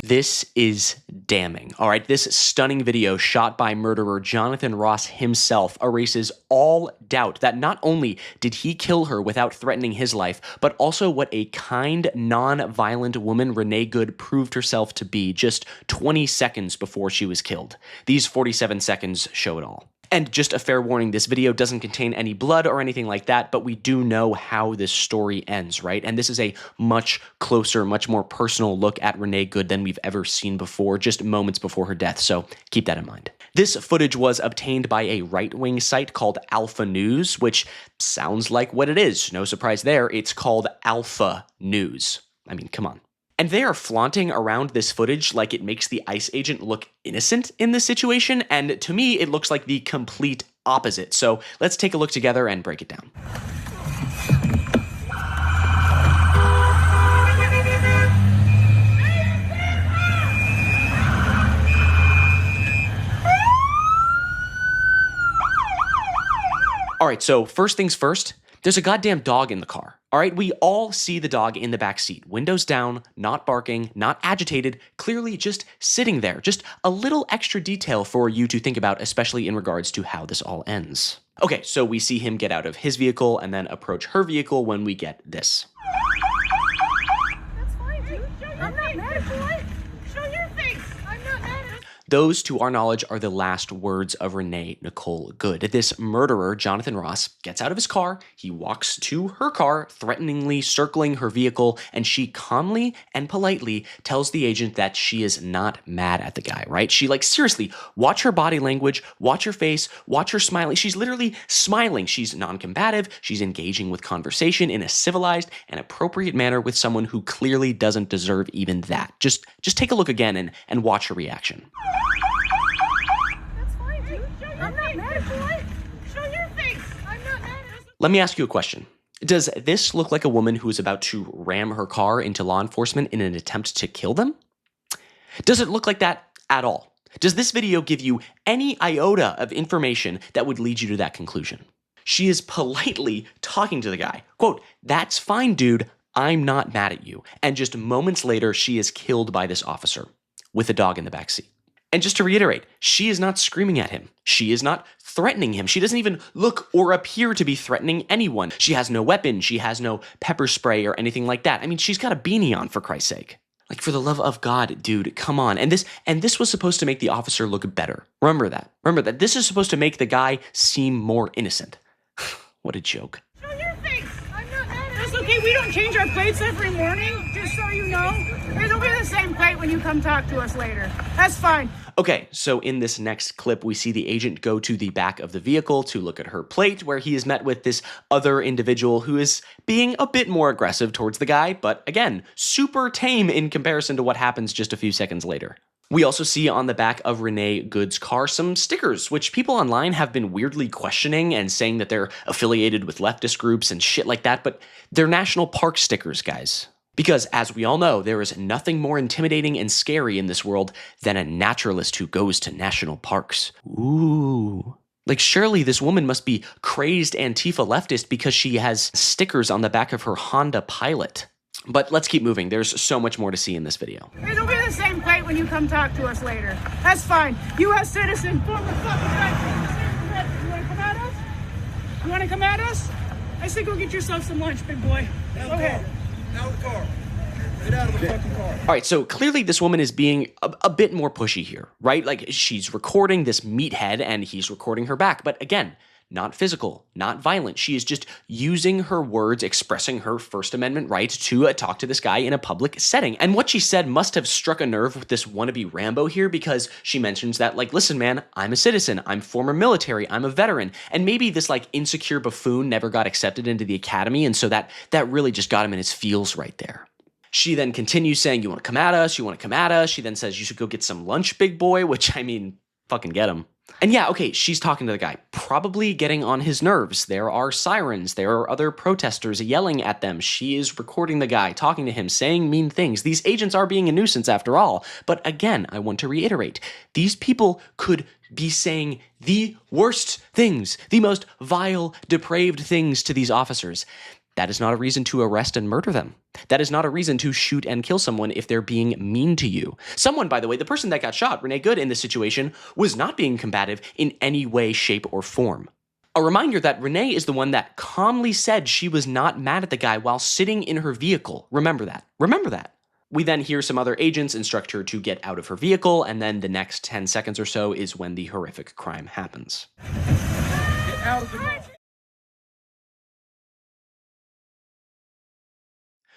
This is damning. All right, this stunning video shot by murderer Jonathan Ross himself erases all doubt that not only did he kill her without threatening his life, but also what a kind, non-violent woman Renee Good proved herself to be just 20 seconds before she was killed. These 47 seconds show it all. And just a fair warning, this video doesn't contain any blood or anything like that, but we do know how this story ends, right? And this is a much closer, much more personal look at Renee Good than we've ever seen before, just moments before her death, so keep that in mind. This footage was obtained by a right-wing site called Alpha News, which sounds like what it is. No surprise there, it's called Alpha News. I mean, come on. And they are flaunting around this footage like it makes the ICE agent look innocent in this situation, and to me, it looks like the complete opposite. So let's take a look together and break it down. All right, so first things first, there's a goddamn dog in the car. All right, we all see the dog in the back seat, windows down, not barking, not agitated, clearly just sitting there. Just a little extra detail for you to think about, especially in regards to how this all ends. Okay, so we see him get out of his vehicle and then approach her vehicle when we get this. That's fine, dude. I'm not mad, boy. Show your face. I'm not mad. Those, to our knowledge, are the last words of Renee Nicole Good. This murderer, Jonathan Ross, gets out of his car, he walks to her car, threateningly circling her vehicle, and she calmly and politely tells the agent that she is not mad at the guy, right? She, seriously, watch her body language, watch her face, watch her smiling. She's literally smiling. She's non-combative. She's engaging with conversation in a civilized and appropriate manner with someone who clearly doesn't deserve even that. Just take a look again and watch her reaction. I'm not mad, boy. Show your face. I'm not mad. Let me ask you a question. Does this look like a woman who is about to ram her car into law enforcement in an attempt to kill them? Does it look like that at all? Does this video give you any iota of information that would lead you to that conclusion? She is politely talking to the guy. Quote, "That's fine, dude. I'm not mad at you." And just moments later, she is killed by this officer with a dog in the backseat. And just to reiterate, she is not screaming at him. She is not threatening him. She doesn't even look or appear to be threatening anyone. She has no weapon. She has no pepper spray or anything like that. I mean, she's got a beanie on, for Christ's sake. Like, for the love of God, dude, come on. And this was supposed to make the officer look better. Remember that. Remember that. This is supposed to make the guy seem more innocent. What a joke. Show your face. I'm not mad. That's okay. We don't change our plates every morning, just so you know. It'll be the same plate when you come talk to us later. That's fine. Okay, so in this next clip, we see the agent go to the back of the vehicle to look at her plate, where he is met with this other individual who is being a bit more aggressive towards the guy, but again, super tame in comparison to what happens just a few seconds later. We also see on the back of Renee Good's car some stickers, which people online have been weirdly questioning and saying that they're affiliated with leftist groups and shit like that, but they're national park stickers, guys. Because, as we all know, there is nothing more intimidating and scary in this world than a naturalist who goes to national parks. Ooh. Surely this woman must be crazed Antifa leftist because she has stickers on the back of her Honda Pilot. But let's keep moving. There's so much more to see in this video. It'll be the same plate when you come talk to us later. That's fine. U.S. citizen, former fucking right. You want to come at us? You want to come at us? I say go get yourself some lunch, big boy. Go ahead. Out of the car. Get out of the fucking car. All right, so clearly this woman is being a bit more pushy here, right? She's recording this meathead and he's recording her back. But again, not physical, not violent. She is just using her words, expressing her First Amendment right to talk to this guy in a public setting. And what she said must have struck a nerve with this wannabe Rambo here, because she mentions that, listen, man, I'm a citizen. I'm former military. I'm a veteran. And maybe this, insecure buffoon never got accepted into the academy, and so that really just got him in his feels right there. She then continues saying, "You want to come at us? You want to come at us?" She then says, "You should go get some lunch, big boy," which, I mean, fucking get him. And yeah, okay, she's talking to the guy, probably getting on his nerves. There are sirens. There are other protesters yelling at them. She is recording the guy, talking to him, saying mean things. These agents are being a nuisance after all. But again, I want to reiterate, these people could be saying the worst things, the most vile, depraved things to these officers. That is not a reason to arrest and murder them. That is not a reason to shoot and kill someone if they're being mean to you. Someone, by the way, the person that got shot, Renee Good, in this situation, was not being combative in any way, shape, or form. A reminder that Renee is the one that calmly said she was not mad at the guy while sitting in her vehicle. Remember that. Remember that. We then hear some other agents instruct her to get out of her vehicle, and then the next 10 seconds or so is when the horrific crime happens. Get out of the car.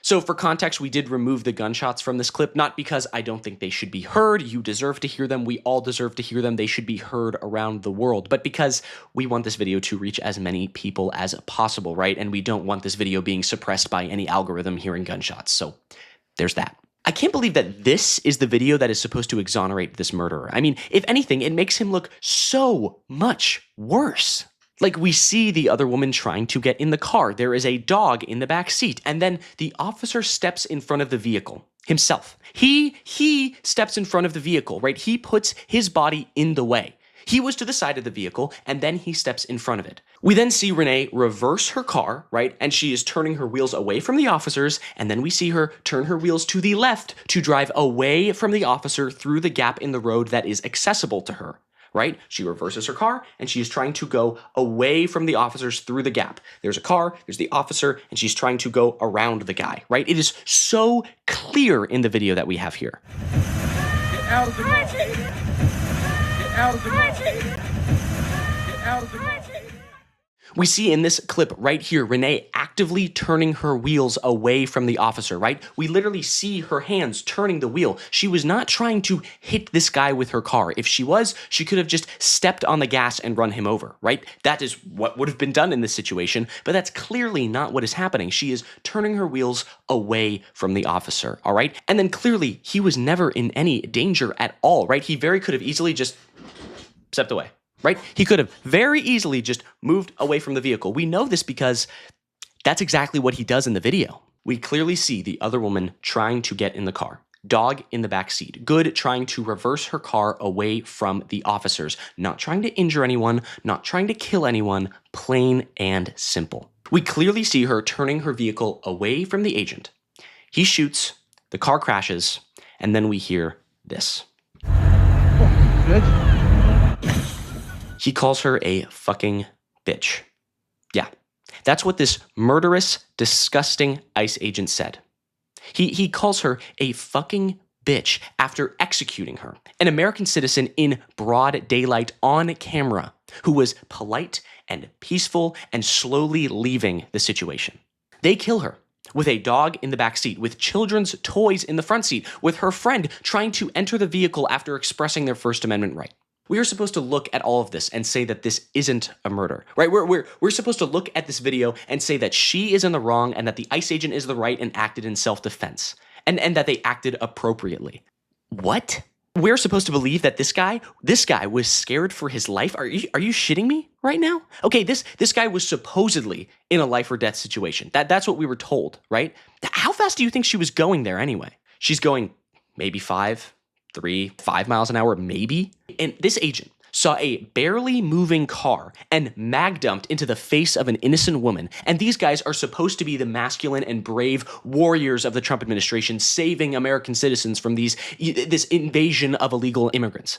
So for context, we did remove the gunshots from this clip, not because I don't think they should be heard. You deserve to hear them. We all deserve to hear them. They should be heard around the world, but because we want this video to reach as many people as possible, right? And we don't want this video being suppressed by any algorithm hearing gunshots. So there's that. I can't believe that this is the video that is supposed to exonerate this murderer. I mean, if anything, it makes him look so much worse. Like, we see the other woman trying to get in the car. There is a dog in the back seat. And then the officer steps in front of the vehicle himself. He steps in front of the vehicle, right? He puts his body in the way. He was to the side of the vehicle, and then he steps in front of it. We then see Renee reverse her car, right? And she is turning her wheels away from the officers, and then we see her turn her wheels to the left to drive away from the officer through the gap in the road that is accessible to her. Right? She reverses her car, and she is trying to go away from the officers through the gap. There's a car, there's the officer, and she's trying to go around the guy, right? It is so clear in the video that we have here. Get out of the car. Get out of the car. Get out of the car. We see in this clip right here, Renee actively turning her wheels away from the officer, right? We literally see her hands turning the wheel. She was not trying to hit this guy with her car. If she was, she could have just stepped on the gas and run him over, right? That is what would have been done in this situation, but that's clearly not what is happening. She is turning her wheels away from the officer, all right? And then clearly, he was never in any danger at all, right? He very could have easily just stepped away. Right? He could have very easily just moved away from the vehicle. We know this because that's exactly what he does in the video. We clearly see the other woman trying to get in the car. Dog in the back seat. Good trying to reverse her car away from the officers. Not trying to injure anyone, not trying to kill anyone. Plain and simple. We clearly see her turning her vehicle away from the agent. He shoots, the car crashes, and then we hear this. He calls her a fucking bitch. Yeah, that's what this murderous, disgusting ICE agent said. He calls her a fucking bitch after executing her, an American citizen in broad daylight on camera who was polite and peaceful and slowly leaving the situation. They kill her with a dog in the back seat, with children's toys in the front seat, with her friend trying to enter the vehicle after expressing their First Amendment right. We are supposed to look at all of this and say that this isn't a murder, right? We're supposed to look at this video and say that she is in the wrong and that the ICE agent is the right and acted in self-defense, and that they acted appropriately. What? We're supposed to believe that this guy was scared for his life? Are you shitting me right now? Okay, this guy was supposedly in a life or death situation. That's what we were told, right? How fast do you think she was going there anyway? She's going maybe 5 miles an hour, maybe. And this agent saw a barely moving car and mag dumped into the face of an innocent woman. And these guys are supposed to be the masculine and brave warriors of the Trump administration, saving American citizens from this invasion of illegal immigrants.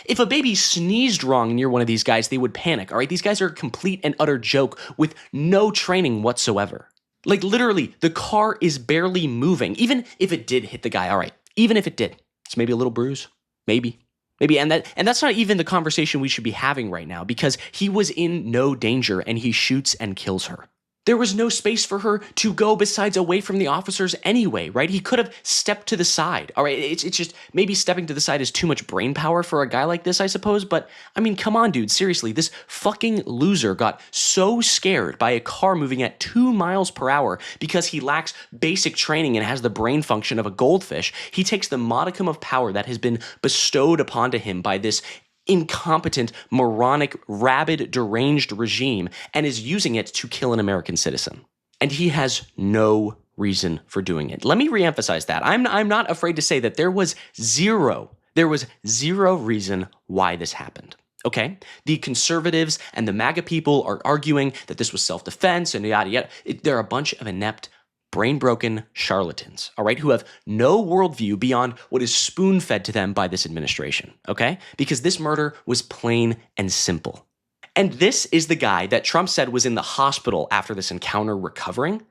If a baby sneezed wrong near one of these guys, they would panic, all right? These guys are a complete and utter joke with no training whatsoever. Like, literally, the car is barely moving. Even if it did hit the guy, all right, even if it did. It's maybe a little bruise, maybe, and that's not even the conversation we should be having right now, because he was in no danger and he shoots and kills her. There was no space for her to go besides away from the officers anyway, right? He could have stepped to the side. All right, it's just maybe stepping to the side is too much brain power for a guy like this, I suppose. But I mean, come on, dude. Seriously, this fucking loser got so scared by a car moving at 2 miles per hour because he lacks basic training and has the brain function of a goldfish. He takes the modicum of power that has been bestowed upon to him by this incompetent, moronic, rabid, deranged regime and is using it to kill an American citizen. And he has no reason for doing it. Let me reemphasize that. I'm not afraid to say that there was zero reason why this happened. Okay? The conservatives and the MAGA people are arguing that this was self-defense and yada yada. They're a bunch of inept, brain-broken charlatans, all right, who have no worldview beyond what is spoon-fed to them by this administration, okay? Because this murder was plain and simple. And this is the guy that Trump said was in the hospital after this encounter recovering.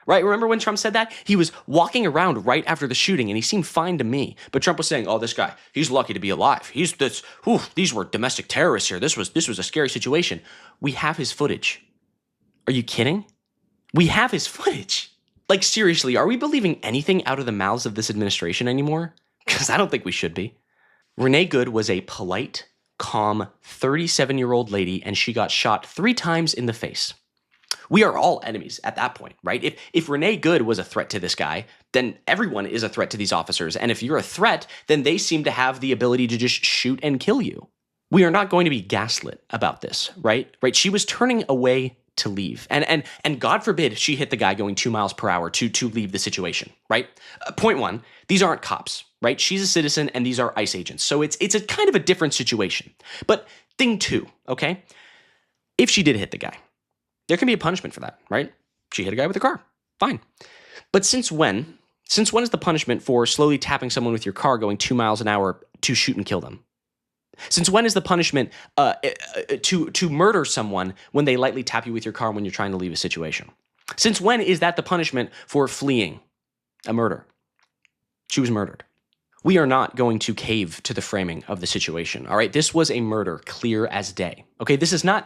Right? Remember when Trump said that? He was walking around right after the shooting and he seemed fine to me. But Trump was saying, oh, this guy, he's lucky to be alive. These were domestic terrorists here. This was a scary situation. We have his footage. Are you kidding? We have his footage. Like, seriously, are we believing anything out of the mouths of this administration anymore? Because I don't think we should be. Renee Good was a polite, calm, 37-year-old lady, and she got shot 3 times in the face. We are all enemies at that point, right? If Renee Good was a threat to this guy, then everyone is a threat to these officers. And if you're a threat, then they seem to have the ability to just shoot and kill you. We are not going to be gaslit about this, right? Right? She was turning away to leave. And God forbid she hit the guy going 2 miles per hour to leave the situation, right? Point 1, these aren't cops, right? She's a citizen and these are ICE agents. So it's a kind of a different situation. But thing 2, okay? If she did hit the guy, there can be a punishment for that, right? She hit a guy with a car. Fine. But since when is the punishment for slowly tapping someone with your car going 2 miles an hour to shoot and kill them? Since when is the punishment to murder someone when they lightly tap you with your car when you're trying to leave a situation? Since when is that the punishment for fleeing a murder? She was murdered. We are not going to cave to the framing of the situation, all right? This was a murder, clear as day, okay? This is not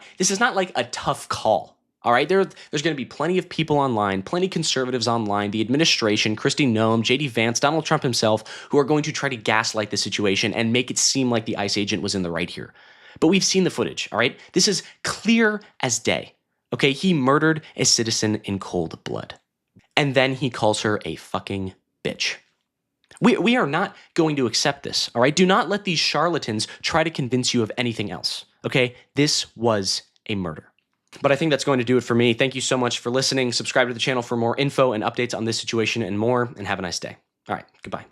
like a tough call. All right, there's going to be plenty of people online, plenty of conservatives online, the administration, Kristi Noem, J.D. Vance, Donald Trump himself, who are going to try to gaslight the situation and make it seem like the ICE agent was in the right here. But we've seen the footage, all right? This is clear as day, okay? He murdered a citizen in cold blood. And then he calls her a fucking bitch. We are not going to accept this, all right? Do not let these charlatans try to convince you of anything else, okay? This was a murder. But I think that's going to do it for me. Thank you so much for listening. Subscribe to the channel for more info and updates on this situation and more, and have a nice day. All right, goodbye.